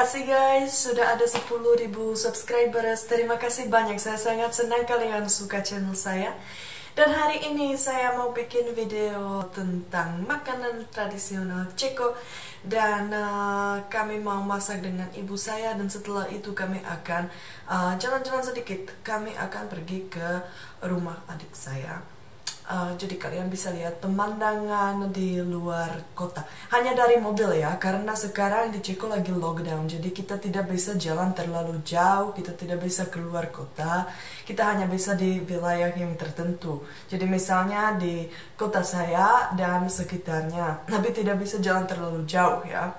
kasih guys, sudah ada 10.000 subscribers. Terima kasih banyak, saya sangat senang kalian suka channel saya. Dan hari ini saya mau bikin video tentang makanan tradisional Ceko. Dan kami mau masak dengan ibu saya. Dan setelah itu kami akan jalan-jalan sedikit. Kami akan pergi ke rumah adik saya. Jadi kalian bisa lihat pemandangan di luar kota hanya dari mobil ya, karena sekarang di Ceko lagi lockdown. Jadi kita tidak bisa jalan terlalu jauh, kita tidak bisa keluar kota, kita hanya bisa di wilayah yang tertentu. Jadi misalnya di kota saya dan sekitarnya, tapi tidak bisa jalan terlalu jauh ya,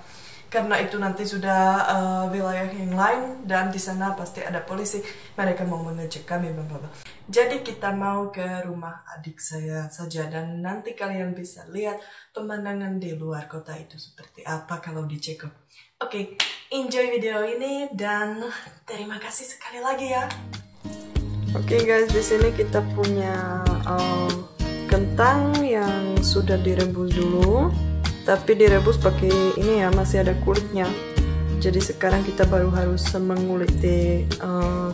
karena itu nanti sudah wilayah yang lain dan di sana pasti ada polisi, mereka mau mengecek kami bla. Jadi kita mau ke rumah adik saya saja dan nanti kalian bisa lihat pemandangan di luar kota itu seperti apa kalau di Ceko. Oke, enjoy video ini dan terima kasih sekali lagi ya. Oke guys, di sini kita punya kentang yang sudah direbus dulu. Tapi direbus pakai ini ya, masih ada kulitnya. Jadi sekarang kita baru harus menguliti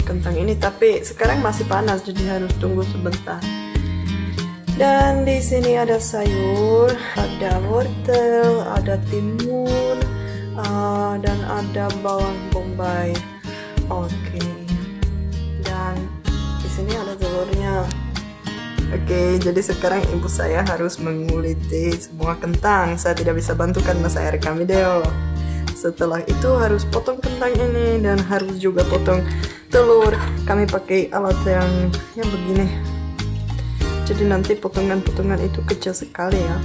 kentang ini. Tapi sekarang masih panas, jadi harus tunggu sebentar. Dan di sini ada sayur, ada wortel, ada timun, dan ada bawang bombay. Oke. Dan di sini ada telurnya. Oke, jadi sekarang ibu saya harus menguliti semua kentang. Saya tidak bisa bantu karena saya rekam video. Setelah itu harus potong kentang ini dan harus juga potong telur. Kami pakai alat yang begini. Jadi nanti potongan-potongan itu kecil sekali ya.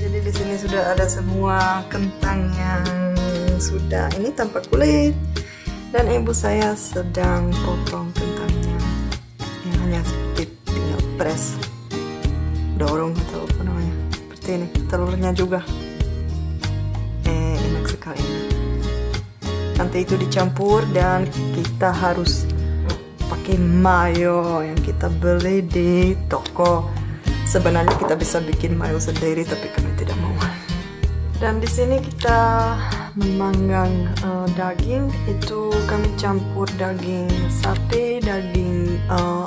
Jadi di sini sudah ada semua kentang yang sudah ini tanpa kulit. Dan ibu saya sedang potong kentangnya. Hanya sedikit, tinggal press, dorong atau apa namanya, seperti ini. Telurnya juga enak sekali. Nanti itu dicampur dan kita harus pakai mayo yang kita beli di toko. Sebenarnya kita bisa bikin mayo sendiri tapi kami tidak mau. Dan di sini kita memanggang daging. Itu kami campur daging sapi, daging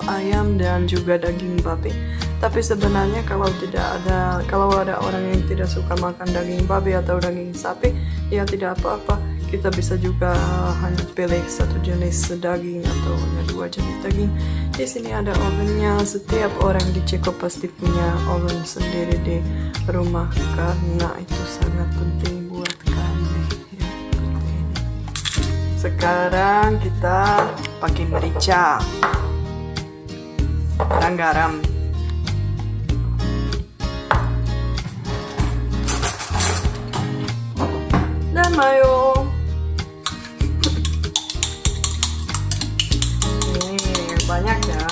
ayam dan juga daging babi. Tapi sebenarnya kalau ada orang yang tidak suka makan daging babi atau daging sapi, ya tidak apa-apa. Kita bisa juga hanya pilih satu jenis daging atau hanya dua jenis daging. Di sini ada ovennya. Setiap orang di Ceko pasti punya oven sendiri di rumah karena itu sangat penting buat kami. Ya, seperti ini. Sekarang kita pakai merica dan garam. Dan mayo. Banyak ya.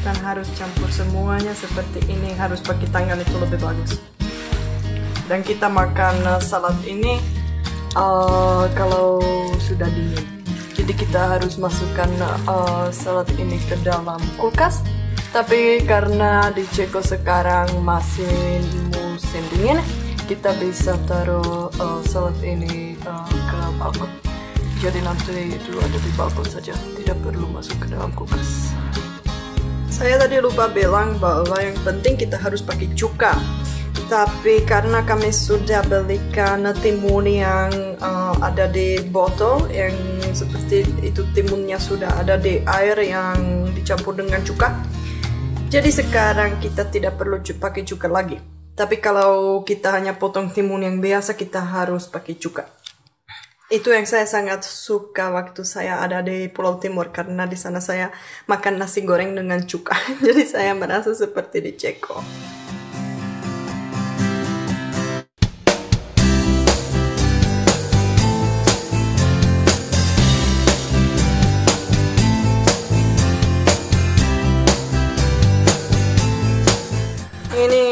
Dan harus campur semuanya seperti ini. Harus pakai tangan, itu lebih bagus. Dan kita makan salad ini kalau sudah dingin. Jadi kita harus masukkan salad ini ke dalam kulkas. Tapi karena di Ceko sekarang masih musim dingin, kita bisa taruh salad ini ke balkon. Jadi nanti itu ada di balkon saja, tidak perlu masuk ke dalam kulkas. Saya tadi lupa bilang bahwa yang penting kita harus pakai cuka. Tapi karena kami sudah belikan timun yang ada di botol, yang seperti itu timunnya sudah ada di air yang dicampur dengan cuka. Jadi sekarang kita tidak perlu pakai cuka lagi. Tapi kalau kita hanya potong timun yang biasa, kita harus pakai cuka. Itu yang saya sangat suka waktu saya ada di Pulau Timur, karena di sana saya makan nasi goreng dengan cuka. Jadi saya merasa seperti di Ceko. Ini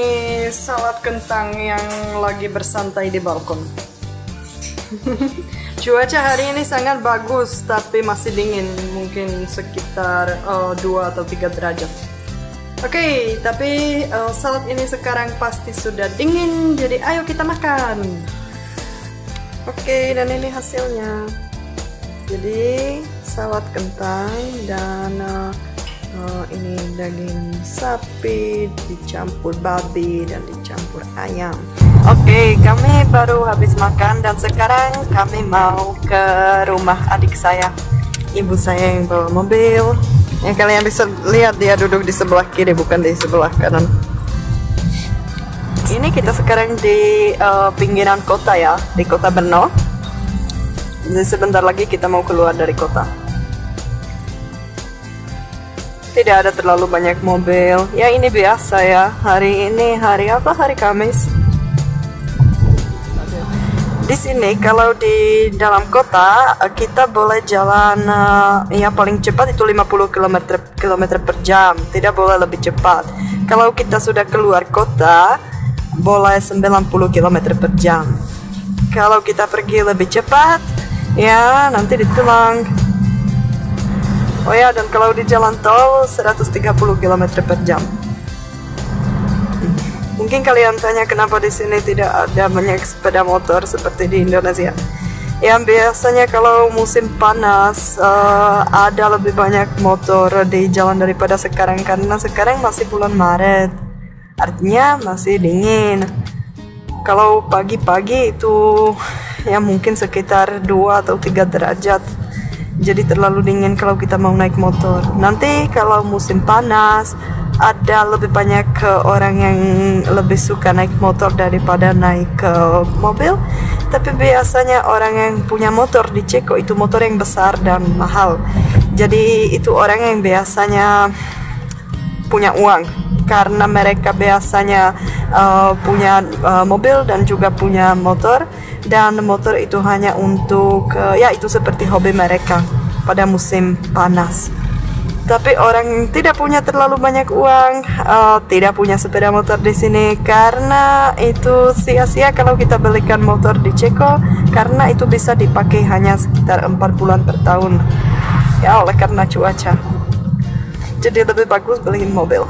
salad kentang yang lagi bersantai di balkon. Cuaca hari ini sangat bagus, tapi masih dingin, mungkin sekitar 2 atau 3 derajat. Oke, tapi salad ini sekarang pasti sudah dingin, jadi ayo kita makan. Oke, dan ini hasilnya. Jadi salad kentang dan ini daging sapi dicampur babi dan dicampur ayam. Oke, kami baru habis makan dan sekarang kami mau ke rumah adik saya. Ibu saya yang bawa mobil. Yang kalian bisa lihat dia duduk di sebelah kiri, bukan di sebelah kanan. Ini kita sekarang di pinggiran kota ya, di kota Brno. Jadi sebentar lagi kita mau keluar dari kota. Tidak ada terlalu banyak mobil. Ya ini biasa ya. Hari ini hari apa? Hari Kamis. Di sini kalau di dalam kota kita boleh jalan ya paling cepat itu 50 km per jam, tidak boleh lebih cepat. Kalau kita sudah keluar kota boleh 90 km per jam. Kalau kita pergi lebih cepat ya nanti ditilang. Oh ya, dan kalau di jalan tol 130 km per jam. Mungkin kalian tanya kenapa di sini tidak ada banyak sepeda motor seperti di Indonesia. Yang biasanya kalau musim panas ada lebih banyak motor di jalan daripada sekarang, karena sekarang masih bulan Maret, artinya masih dingin. Kalau pagi-pagi itu ya mungkin sekitar 2 atau 3 derajat. Jadi terlalu dingin kalau kita mau naik motor. Nanti kalau musim panas ada lebih banyak orang yang lebih suka naik motor daripada naik mobil. Tapi biasanya orang yang punya motor di Ceko itu motor yang besar dan mahal. Jadi itu orang yang biasanya punya uang, karena mereka biasanya punya mobil dan juga punya motor. Dan motor itu hanya untuk ya itu seperti hobi mereka pada musim panas. Tapi orang yang tidak punya terlalu banyak uang tidak punya sepeda motor di sini, karena itu sia-sia kalau kita belikan motor di Ceko, karena itu bisa dipakai hanya sekitar 4 bulan per tahun ya, oleh karena cuaca. Jadi lebih bagus beliin mobil.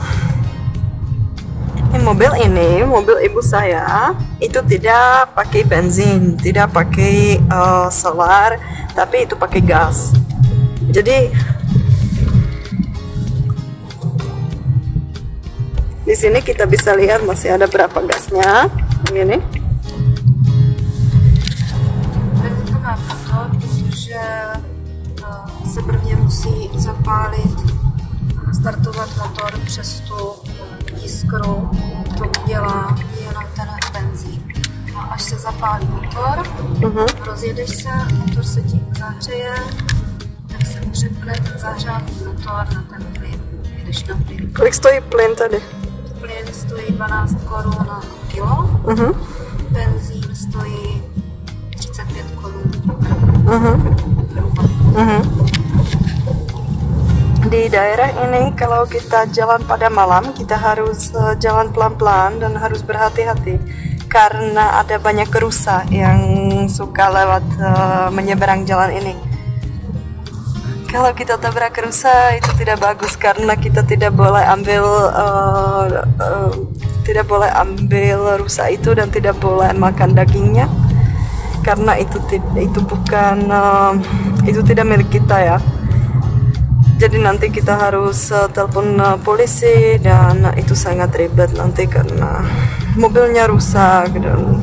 Mobil ini, mobil ibu saya, itu tidak pakai bensin, tidak pakai solar, tapi itu pakai gas. Jadi di sini kita bisa lihat masih ada berapa gasnya. Ini. To má proto, protože se prvně musí zapálit a nastartovat motor přes tu jiskru, to udělá jenom ten benzín. A až se zapálí motor, rozjedeš se, motor se ti zahřeje, tak se přepne ten zahřátý motor na ten plyn. Jedeš na plyn. Kolik stojí plyn tady? Plyn stojí 12 korun na kilo, benzín stojí 35 korun. Di daerah ini kalau kita jalan pada malam kita harus jalan pelan-pelan dan harus berhati-hati, karena ada banyak rusa yang suka lewat menyeberang jalan ini. Kalau kita tabrak rusa itu tidak bagus, karena kita tidak boleh ambil rusa itu dan tidak boleh makan dagingnya, karena itu bukan itu tidak milik kita ya. Jadi nanti kita harus telepon polisi, dan itu sangat ribet nanti karena mobilnya rusak, dan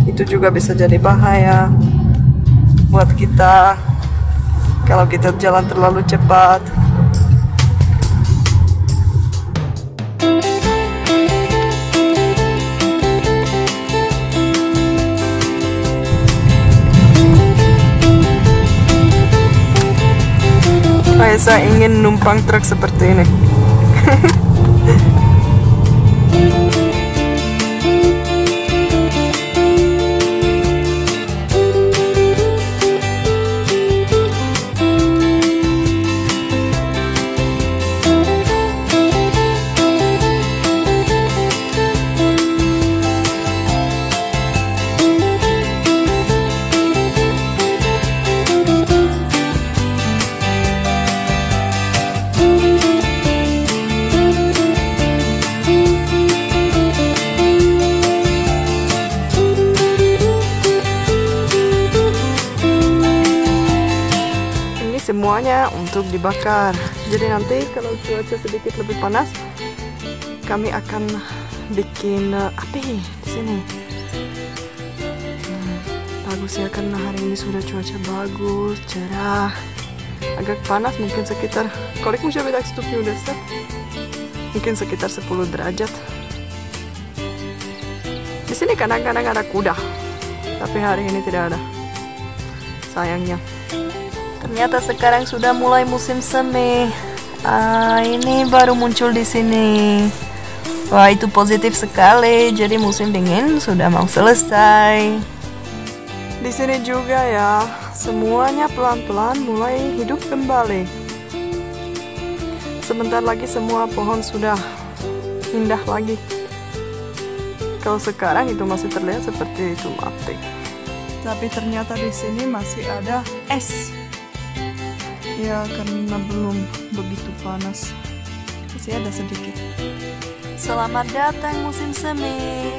itu juga bisa jadi bahaya buat kita kalau kita jalan terlalu cepat. Saya ingin numpang truk seperti ini. semuanya untuk dibakar. Jadi nanti kalau cuaca sedikit lebih panas, kami akan bikin api di sini. Bagus ya, karena hari ini sudah cuaca bagus, cerah. Agak panas, mungkin sekitar, kolik může být tak stupňů 10, mungkin sekitar 10 derajat. Di sini kadang-kadang ada kuda, tapi hari ini tidak ada. Sayangnya. Ternyata sekarang sudah mulai musim semi. Ini baru muncul di sini. Wah, itu positif sekali. Jadi musim dingin sudah mau selesai. Di sini juga ya, semuanya pelan-pelan mulai hidup kembali. Sebentar lagi semua pohon sudah indah lagi. Kalau sekarang itu masih terlihat seperti itu mati. Tapi ternyata di sini masih ada es. Ya, karena belum begitu panas. Masih ada sedikit. Selamat datang musim semi.